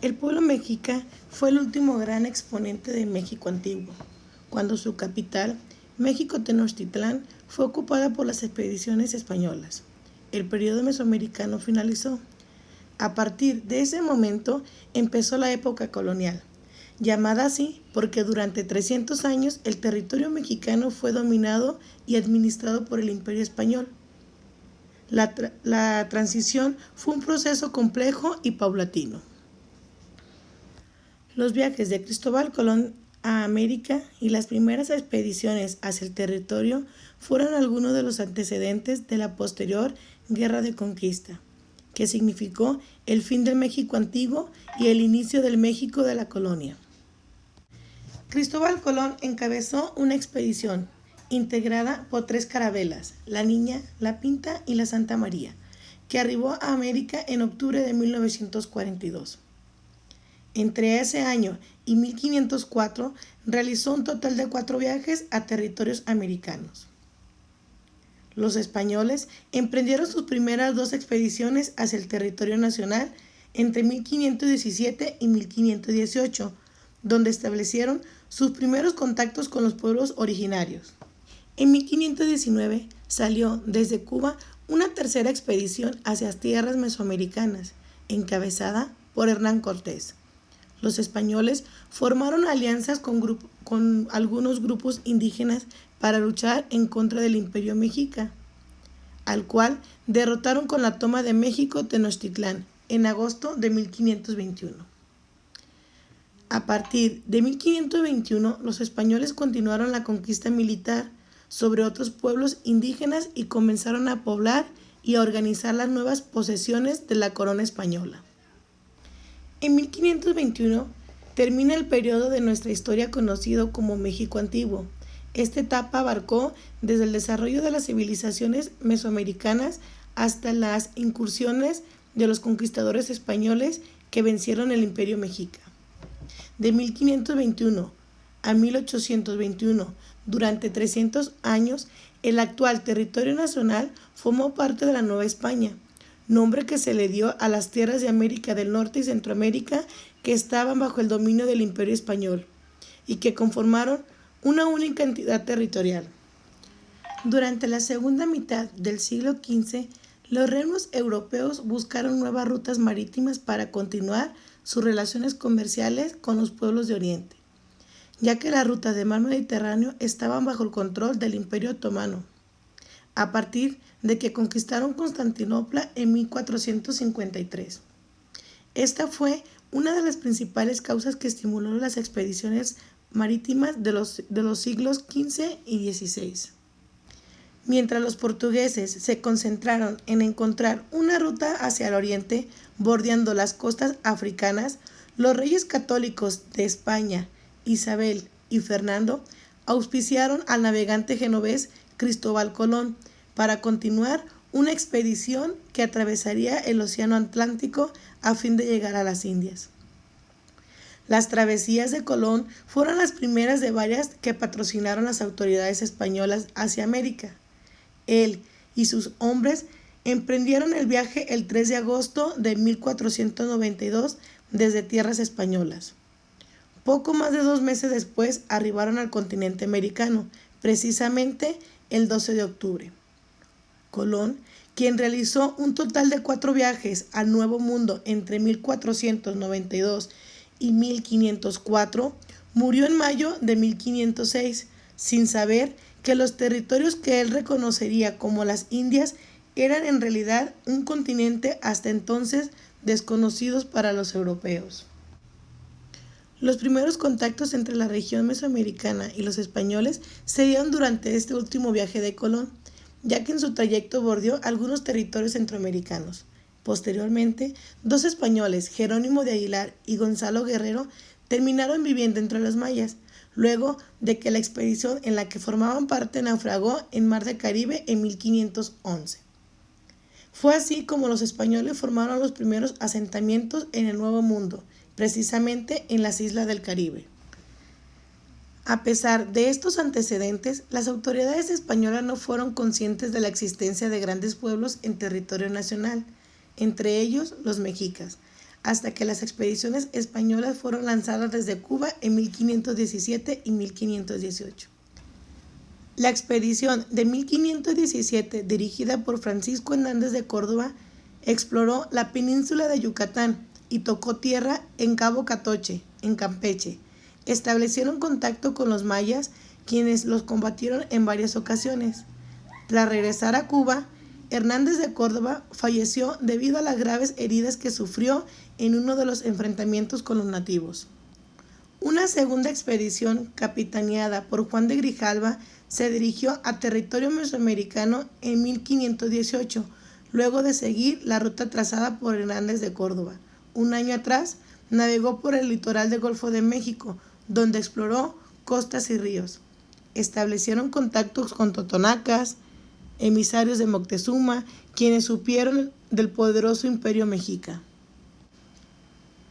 El pueblo mexica fue el último gran exponente de México antiguo, cuando su capital, México Tenochtitlán, fue ocupada por las expediciones españolas. El periodo mesoamericano finalizó. A partir de ese momento empezó la época colonial, llamada así porque durante 300 años el territorio mexicano fue dominado y administrado por el Imperio Español. La transición fue un proceso complejo y paulatino. Los viajes de Cristóbal Colón a América y las primeras expediciones hacia el territorio fueron algunos de los antecedentes de la posterior Guerra de Conquista, que significó el fin del México antiguo y el inicio del México de la colonia. Cristóbal Colón encabezó una expedición integrada por 3 carabelas, la Niña, la Pinta y la Santa María, que arribó a América en octubre de 1942. Entre ese año y 1504 realizó un total de 4 viajes a territorios americanos. Los españoles emprendieron sus primeras 2 expediciones hacia el territorio nacional entre 1517 y 1518, donde establecieron sus primeros contactos con los pueblos originarios. En 1519 salió desde Cuba una tercera expedición hacia las tierras mesoamericanas, encabezada por Hernán Cortés. Los españoles formaron alianzas con algunos grupos indígenas para luchar en contra del Imperio Mexica, al cual derrotaron con la toma de México Tenochtitlán en agosto de 1521. A partir de 1521, los españoles continuaron la conquista militar sobre otros pueblos indígenas y comenzaron a poblar y a organizar las nuevas posesiones de la corona española. En 1521 termina el periodo de nuestra historia conocido como México Antiguo. Esta etapa abarcó desde el desarrollo de las civilizaciones mesoamericanas hasta las incursiones de los conquistadores españoles que vencieron el Imperio Mexica. De 1521 a 1821, durante 300 años, el actual territorio nacional formó parte de la Nueva España, nombre que se le dio a las tierras de América del Norte y Centroamérica que estaban bajo el dominio del Imperio Español y que conformaron una única entidad territorial. Durante la segunda mitad del siglo XV, los reinos europeos buscaron nuevas rutas marítimas para continuar sus relaciones comerciales con los pueblos de Oriente, ya que las rutas del mar Mediterráneo estaban bajo el control del Imperio Otomano, a partir de que conquistaron Constantinopla en 1453. Esta fue una de las principales causas que estimuló las expediciones marítimas de los siglos XV y XVI. Mientras los portugueses se concentraron en encontrar una ruta hacia el oriente, bordeando las costas africanas, los reyes católicos de España, Isabel y Fernando, auspiciaron al navegante genovés Cristóbal Colón para continuar una expedición que atravesaría el Océano Atlántico a fin de llegar a las Indias. Las travesías de Colón fueron las primeras de varias que patrocinaron las autoridades españolas hacia América. Él y sus hombres emprendieron el viaje el 3 de agosto de 1492 desde tierras españolas. Poco más de 2 meses después arribaron al continente americano, precisamente el 12 de octubre. Colón, quien realizó un total de 4 viajes al Nuevo Mundo entre 1492 y 1504, murió en mayo de 1506, sin saber que los territorios que él reconocería como las Indias eran en realidad un continente hasta entonces desconocidos para los europeos. Los primeros contactos entre la región mesoamericana y los españoles se dieron durante este último viaje de Colón, ya que en su trayecto bordeó algunos territorios centroamericanos. Posteriormente, 2 españoles, Jerónimo de Aguilar y Gonzalo Guerrero, terminaron viviendo entre los mayas, luego de que la expedición en la que formaban parte naufragó en Mar del Caribe en 1511. Fue así como los españoles formaron los primeros asentamientos en el Nuevo Mundo, precisamente en las islas del Caribe. A pesar de estos antecedentes, las autoridades españolas no fueron conscientes de la existencia de grandes pueblos en territorio nacional, entre ellos los mexicas, hasta que las expediciones españolas fueron lanzadas desde Cuba en 1517 y 1518. La expedición de 1517, dirigida por Francisco Hernández de Córdoba, exploró la península de Yucatán y tocó tierra en Cabo Catoche, en Campeche. Establecieron contacto con los mayas, quienes los combatieron en varias ocasiones. Tras regresar a Cuba, Hernández de Córdoba falleció debido a las graves heridas que sufrió en uno de los enfrentamientos con los nativos. Una segunda expedición, capitaneada por Juan de Grijalva, se dirigió a territorio mesoamericano en 1518, luego de seguir la ruta trazada por Hernández de Córdoba. Un año atrás, navegó por el litoral del Golfo de México, donde exploró costas y ríos. Establecieron contactos con totonacas, emisarios de Moctezuma, quienes supieron del poderoso imperio mexica.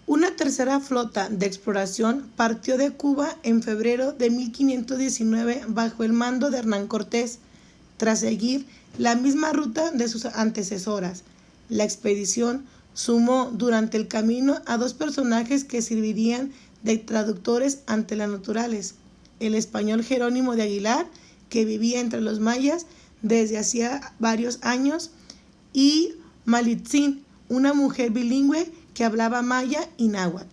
Una tercera flota de exploración partió de Cuba en febrero de 1519 bajo el mando de Hernán Cortés, tras seguir la misma ruta de sus antecesoras. La expedición sumó durante el camino a dos personajes que servirían de traductores ante las naturales: el español Jerónimo de Aguilar, que vivía entre los mayas desde hacía varios años, y Malitzin, una mujer bilingüe que hablaba maya y náhuatl.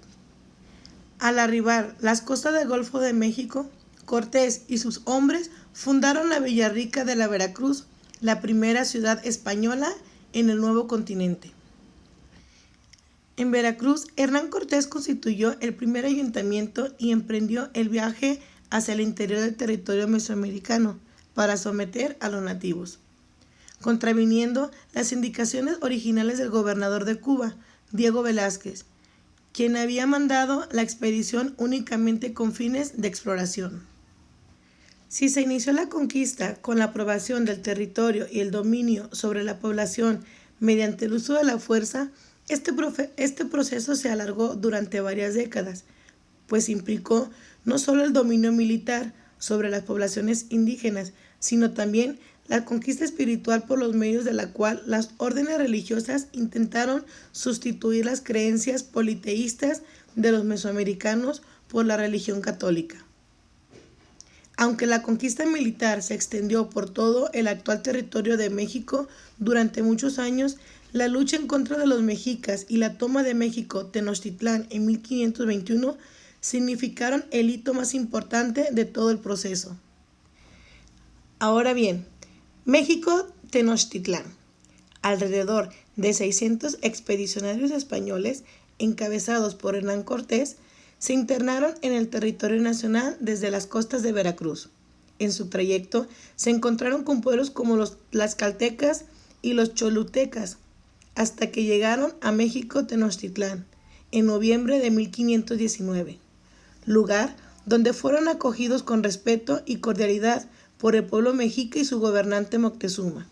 Al arribar las costas del Golfo de México, Cortés y sus hombres fundaron la Villarrica de la Veracruz, la primera ciudad española en el nuevo continente. En Veracruz, Hernán Cortés constituyó el primer ayuntamiento y emprendió el viaje hacia el interior del territorio mesoamericano para someter a los nativos, contraviniendo las indicaciones originales del gobernador de Cuba, Diego Velázquez, quien había mandado la expedición únicamente con fines de exploración. Si se inició la conquista con la aprobación del territorio y el dominio sobre la población mediante el uso de la fuerza, este proceso se alargó durante varias décadas, pues implicó no solo el dominio militar sobre las poblaciones indígenas, sino también la conquista espiritual por los medios de la cual las órdenes religiosas intentaron sustituir las creencias politeístas de los mesoamericanos por la religión católica. Aunque la conquista militar se extendió por todo el actual territorio de México durante muchos años, la lucha en contra de los mexicas y la toma de México Tenochtitlán en 1521 significaron el hito más importante de todo el proceso. Ahora bien, México Tenochtitlán. Alrededor de 600 expedicionarios españoles, encabezados por Hernán Cortés, se internaron en el territorio nacional desde las costas de Veracruz. En su trayecto se encontraron con pueblos como los tlaxcaltecas y los cholutecas, hasta que llegaron a México Tenochtitlán en noviembre de 1519, lugar donde fueron acogidos con respeto y cordialidad por el pueblo mexica y su gobernante Moctezuma.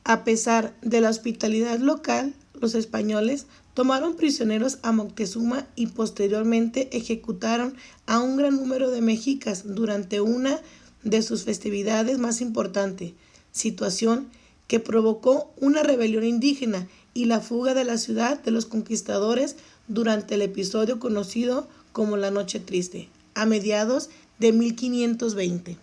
A pesar de la hospitalidad local, los españoles tomaron prisioneros a Moctezuma y posteriormente ejecutaron a un gran número de mexicas durante una de sus festividades más importantes, situación que provocó una rebelión indígena y la fuga de la ciudad de los conquistadores durante el episodio conocido como la Noche Triste, a mediados de 1520.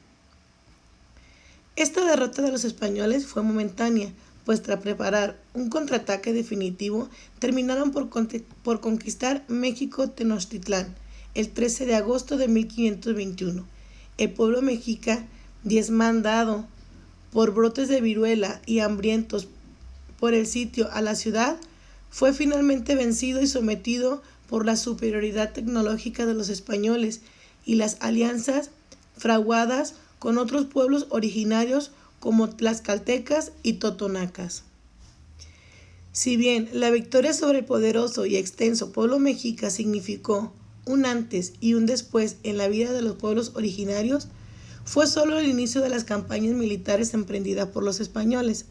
Esta derrota de los españoles fue momentánea, pues tras preparar un contraataque definitivo, terminaron por conquistar México Tenochtitlán el 13 de agosto de 1521. El pueblo mexica, diezmado por brotes de viruela y hambrientos por el sitio a la ciudad, fue finalmente vencido y sometido por la superioridad tecnológica de los españoles y las alianzas fraguadas con otros pueblos originarios como tlaxcaltecas y totonacas. Si bien la victoria sobre el poderoso y extenso pueblo mexica significó un antes y un después en la vida de los pueblos originarios, fue solo el inicio de las campañas militares emprendidas por los españoles.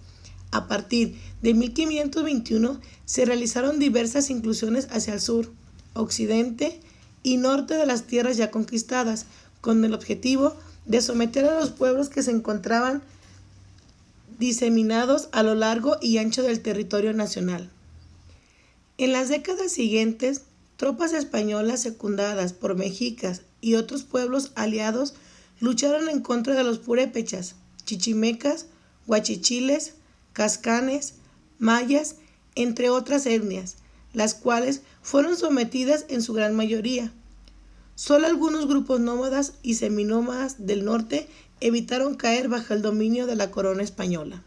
A partir de 1521 se realizaron diversas incursiones hacia el sur, occidente y norte de las tierras ya conquistadas, con el objetivo de someter a los pueblos que se encontraban diseminados a lo largo y ancho del territorio nacional. En las décadas siguientes, tropas españolas secundadas por mexicas y otros pueblos aliados lucharon en contra de los purépechas, chichimecas, huachichiles, cascanes, mayas, entre otras etnias, las cuales fueron sometidas en su gran mayoría. Solo algunos grupos nómadas y seminómadas del norte evitaron caer bajo el dominio de la corona española.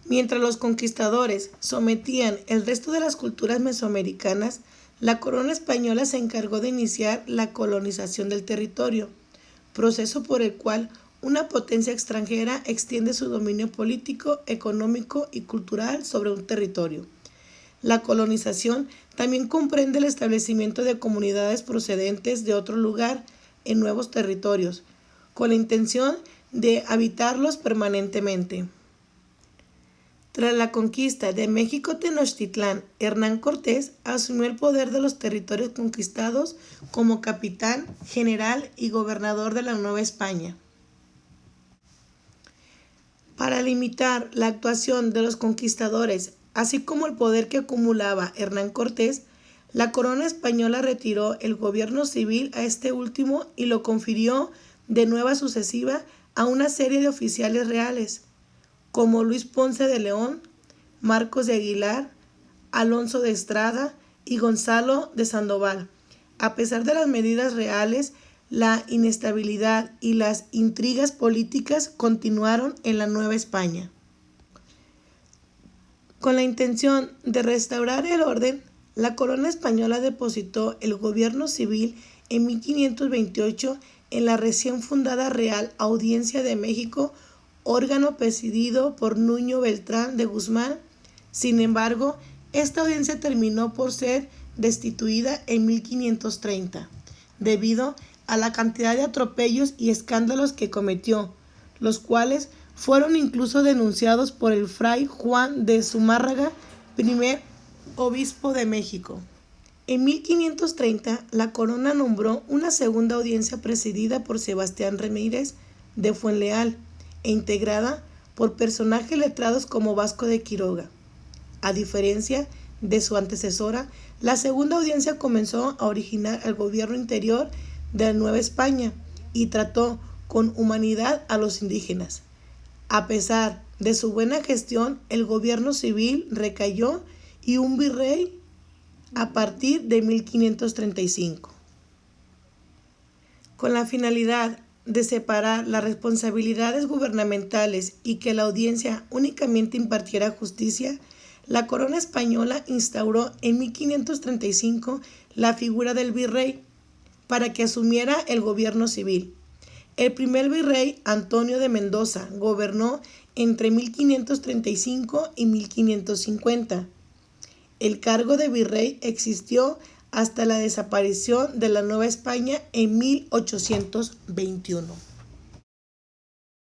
Mientras los conquistadores sometían el resto de las culturas mesoamericanas, la corona española se encargó de iniciar la colonización del territorio, proceso por el cual una potencia extranjera extiende su dominio político, económico y cultural sobre un territorio. La colonización también comprende el establecimiento de comunidades procedentes de otro lugar en nuevos territorios, con la intención de habitarlos permanentemente. Tras la conquista de México-Tenochtitlán, Hernán Cortés asumió el poder de los territorios conquistados como capitán, general y gobernador de la Nueva España. Para limitar la actuación de los conquistadores, así como el poder que acumulaba Hernán Cortés, la corona española retiró el gobierno civil a este último y lo confirió de nueva sucesiva a una serie de oficiales reales, como Luis Ponce de León, Marcos de Aguilar, Alonso de Estrada y Gonzalo de Sandoval. A pesar de las medidas reales, la inestabilidad y las intrigas políticas continuaron en la Nueva España. Con la intención de restaurar el orden, la corona española depositó el gobierno civil en 1528 en la recién fundada Real Audiencia de México, órgano presidido por Nuño Beltrán de Guzmán. Sin embargo, esta audiencia terminó por ser destituida en 1530, debido a la cantidad de atropellos y escándalos que cometió, los cuales fueron incluso denunciados por el fray Juan de Zumárraga, primer obispo de México. En 1530, la corona nombró una segunda audiencia presidida por Sebastián Ramírez de Fuenleal e integrada por personajes letrados como Vasco de Quiroga. A diferencia de su antecesora, la segunda audiencia comenzó a originar el gobierno interior de la Nueva España y trató con humanidad a los indígenas. A pesar de su buena gestión, el gobierno civil recayó y un virrey a partir de 1535. Con la finalidad de separar las responsabilidades gubernamentales y que la audiencia únicamente impartiera justicia, la corona española instauró en 1535 la figura del virrey para que asumiera el gobierno civil. El primer virrey, Antonio de Mendoza, gobernó entre 1535 y 1550. El cargo de virrey existió hasta la desaparición de la Nueva España en 1821.